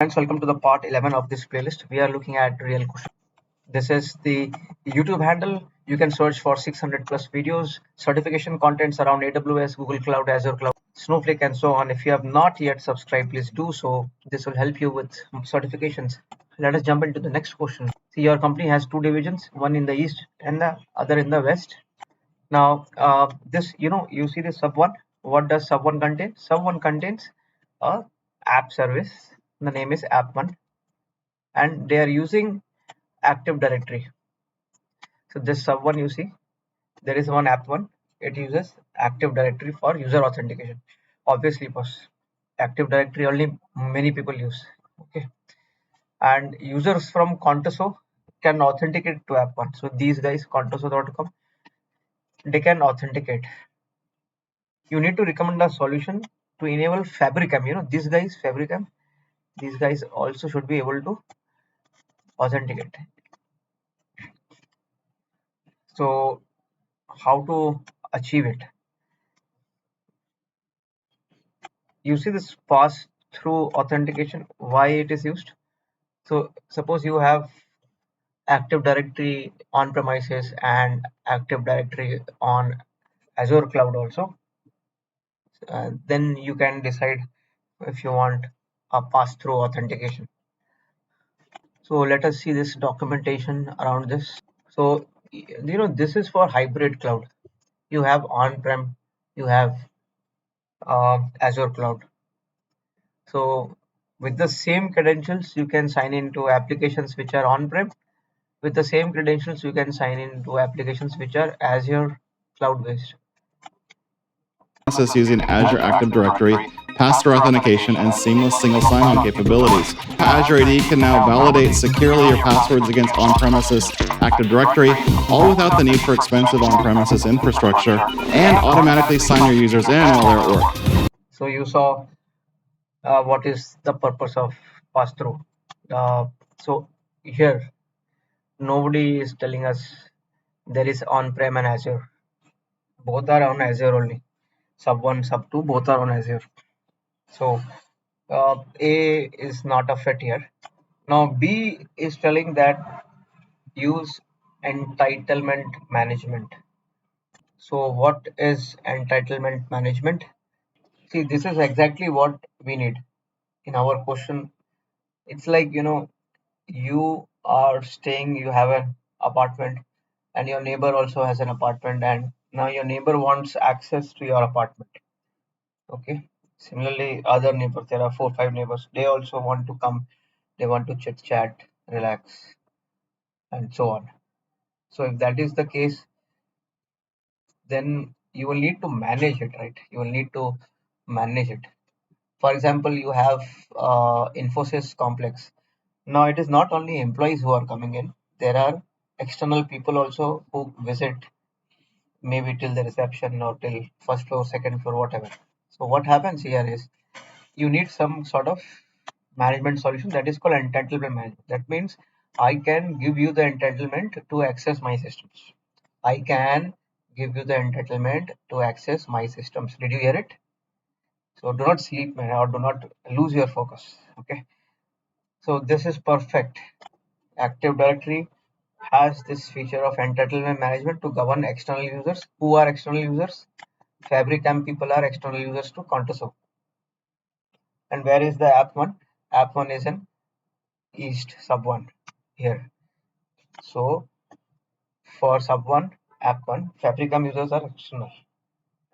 Friends, welcome to the part 11 of this playlist. We are looking at real question. This is the YouTube handle. You can search for 600 plus videos, certification contents around AWS, Google Cloud, Azure Cloud, Snowflake, and so on. If you have not yet subscribed, please do so. This will help you with certifications. Let us jump into the next question. See, your company has two divisions, one in the east and the other in the west. Now, you see this sub one. What does sub one contain? Sub one contains a app service. The name is app one, and they are using Active Directory. So this sub one, you see, there is one app one. It uses Active Directory for user authentication. Obviously, boss, Active Directory only many people use. Okay, and users from Contoso can authenticate to app one. So these guys, Contoso.com, they can authenticate. You need to recommend a solution to enable Fabricam. These guys, Fabricam, these guys also should be able to authenticate. So how to achieve it? You see this pass through authentication, why it is used. So suppose you have Active Directory on premises and Active Directory on Azure cloud also. Then you can decide if you want a pass through authentication. So let us see this documentation around this. So this is for hybrid cloud. You have on-prem, you have Azure cloud. So with the same credentials, you can sign into applications which are on-prem. With the same credentials, you can sign into applications which are Azure cloud-based. Process using Azure Active Directory, pass-through authentication, and seamless single sign-on capabilities. Azure AD can now validate securely your passwords against on-premises Active Directory, all without the need for expensive on-premises infrastructure, and automatically sign your users in while they're at work. So you saw what is the purpose of pass-through. So here, nobody is telling us there is on-prem and Azure. Both are on Azure only. Sub 1, sub 2, both are on Azure. So A is not a fit here. Now B is telling that use entitlement management. So what is entitlement management? See, this is exactly what we need in our question. It's like, you are staying, you have an apartment, and your neighbor also has an apartment, and now your neighbor wants access to your apartment. Okay. Similarly, other neighbors, there are 4 5 neighbors, they also want to come, they want to chit chat, relax, and so on. So if that is the case, then you will need to manage it, right? You will need to manage it. For example, you have Infosys complex. Now it is not only employees who are coming in, there are external people also who visit, maybe till the reception or till first floor, second floor, whatever. So what happens here is you need some sort of management solution that is called entitlement management. That means I can give you the entitlement to access my systems. I can give you the entitlement to access my systems. Did you hear it? So do not sleep, man, or do not lose your focus. Okay. So this is perfect. Active Directory has this feature of entitlement management to govern external users. Who are external users? Fabricam people are external users to Contoso. And where is the app one? App one is in East sub one here. So for sub one, app one, Fabricam users are external,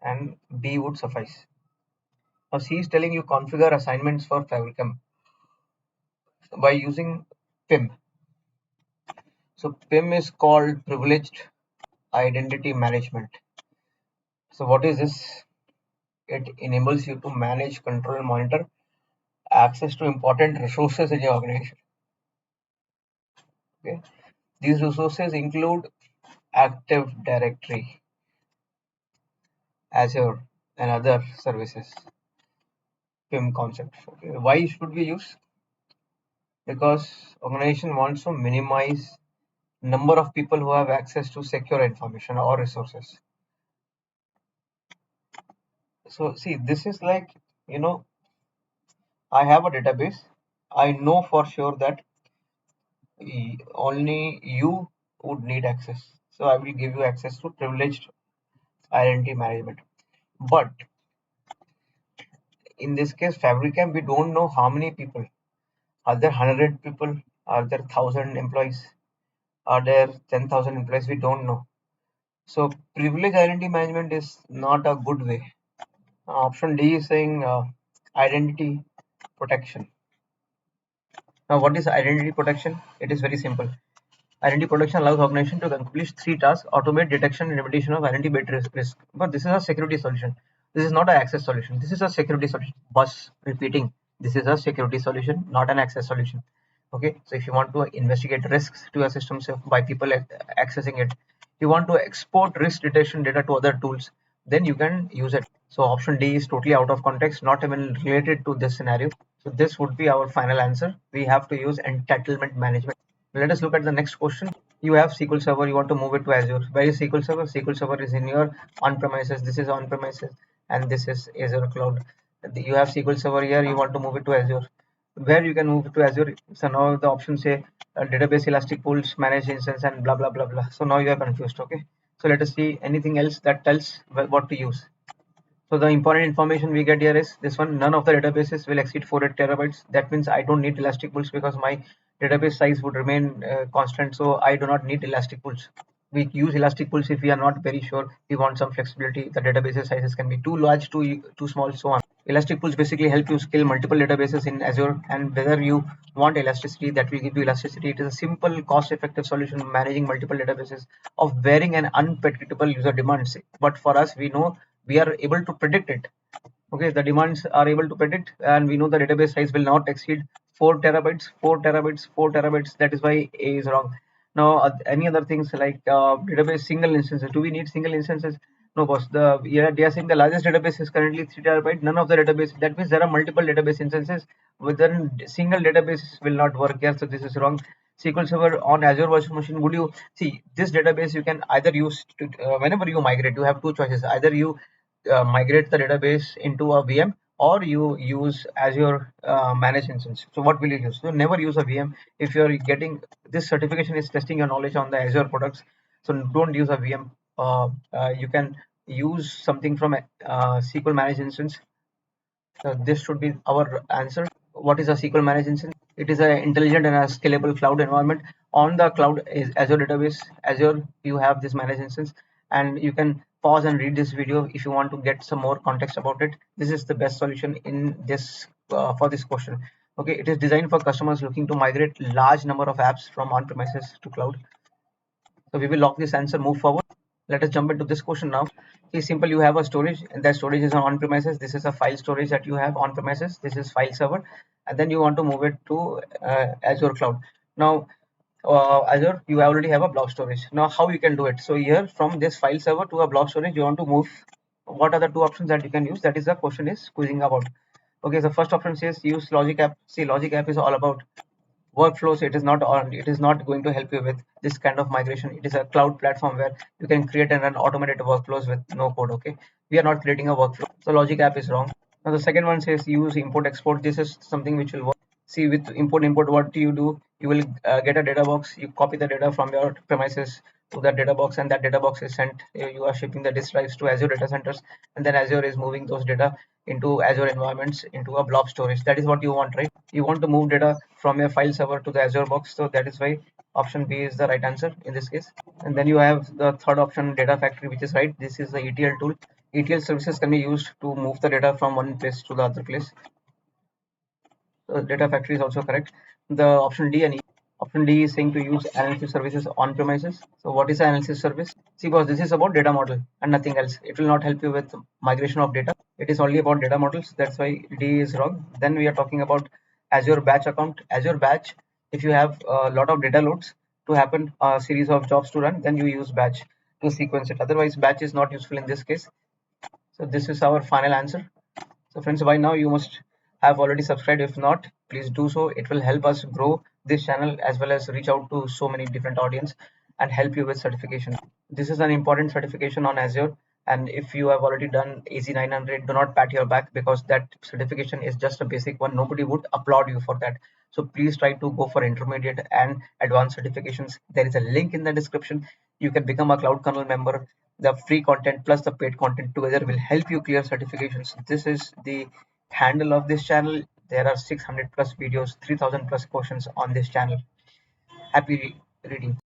and B would suffice. Now C is telling you configure assignments for Fabricam by using PIM. So PIM is called privileged identity management. So what is this? It enables you to manage, control, and monitor access to important resources in your organization. Okay. These resources include Active Directory, Azure, and other services. PIM concept. Okay. Why should we use? Because organization wants to minimize number of people who have access to secure information or resources. So see, this is like, I have a database. I know for sure that only you would need access. So I will give you access to privileged identity management. But in this case, Fabricam, we don't know how many people. Are there 100 people? Are there 1,000 employees? Are there 10,000 employees? We don't know. So privilege identity management is not a good way. Option D is saying identity protection. Now, what is identity protection? It is very simple. Identity protection allows organization to accomplish three tasks: automate detection and remediation of identity-based risk. But this is a security solution. This is not an access solution. This is a security solution. Bus repeating. This is a security solution, not an access solution. Okay. So if you want to investigate risks to your system by people accessing it, you want to export risk detection data to other tools, then you can use it. So option D is totally out of context, not even related to this scenario. So this would be our final answer. We have to use entitlement management. Let us look at the next question. You have SQL Server, you want to move it to Azure. Where is SQL Server? SQL Server is in your on-premises. This is on-premises, and this is Azure Cloud. You have SQL Server here, you want to move it to Azure. Where you can move it to Azure? So now the options say database, elastic pools, managed instance, and blah blah blah blah. So now you are confused. Okay. So let us see anything else that tells what to use. So the important information we get here is this one: none of the databases will exceed 400 terabytes. That means I don't need elastic pools because my database size would remain constant. So I do not need elastic pools. We use elastic pools if we are not very sure we want some flexibility. The database sizes can be too large, too small, so on. Elastic pools basically help you scale multiple databases in Azure, and whether you want elasticity, that will give you elasticity. It is a simple, cost-effective solution managing multiple databases of varying and unpredictable user demands. But for us, we know we are able to predict it. Okay, the demands are able to predict, and we know the database size will not exceed 4 terabytes, 4 terabytes, 4 terabytes. That is why A is wrong. Now any other things like database single instances, do we need single instances? No, boss. Yeah, they are saying the largest database is currently 3 terabyte. None of the database, that means there are multiple database instances within single database will not work here, so this is wrong. SQL Server on Azure virtual machine, would you see this database? You can either use to, whenever you migrate, you have two choices: either you migrate the database into a VM, or you use Azure managed instance. So what will you use? So never use a VM. If you're getting this certification is testing your knowledge on the Azure products, so don't use a VM. You can use something from a SQL managed instance. This should be our answer. What is a SQL managed instance? It is an intelligent and a scalable cloud environment. On the cloud is Azure database. Azure, you have this managed instance, and you can pause and read this video if you want to get some more context about it. This is the best solution in this for this question. Okay, it is designed for customers looking to migrate large number of apps from on-premises to cloud. So we will lock this answer, move forward. Let us jump into this question now. It's simple. You have a storage, and that storage is on premises. This is a file storage that you have on premises. This is file server, and then you want to move it to Azure cloud. Now, Azure, you already have a block storage. Now, how you can do it? So here, from this file server to a block storage, you want to move. What are the two options that you can use? That is the question is squeezing about. Okay, the first option says use Logic App. See, Logic App is all about workflows. It is not going to help you with this kind of migration. It is a cloud platform where you can create and run automated workflows with no code. Okay, we are not creating a workflow, so Logic App is wrong. Now the second one says use import export. This is something which will work. See, with import, what do? You will get a data box. You copy the data from your premises to that data box, and that data box is sent. You are shipping the disk drives to Azure data centers, and then Azure is moving those data into Azure environments into a blob storage. That is what you want, right? You want to move data from your file server to the Azure box, so that is why option B is the right answer in this case. And then you have the third option, data factory, which is right. This is the ETL tool. ETL services can be used to move the data from one place to the other place. Data factory is also correct. The option D and E. Option D is saying to use analysis services on premises. So what is an analysis service? See, because this is about data model and nothing else. It will not help you with migration of data. It is only about data models. That's why D is wrong. Then we are talking about Azure batch account. Azure batch, if you have a lot of data loads to happen, a series of jobs to run, then you use batch to sequence it. Otherwise, batch is not useful in this case. So this is our final answer. So friends, by now you must have already subscribed. If not, please do so. It will help us grow this channel as well as reach out to so many different audience and help you with certification. This is an important certification on Azure. And if you have already done AZ 900, do not pat your back because that certification is just a basic one. Nobody would applaud you for that. So please try to go for intermediate and advanced certifications. There is a link in the description. You can become a cloud kernel member. The free content plus the paid content together will help you clear certifications. This is the handle of this channel. There are 600 plus videos, 3000 plus questions on this channel. Happy reading.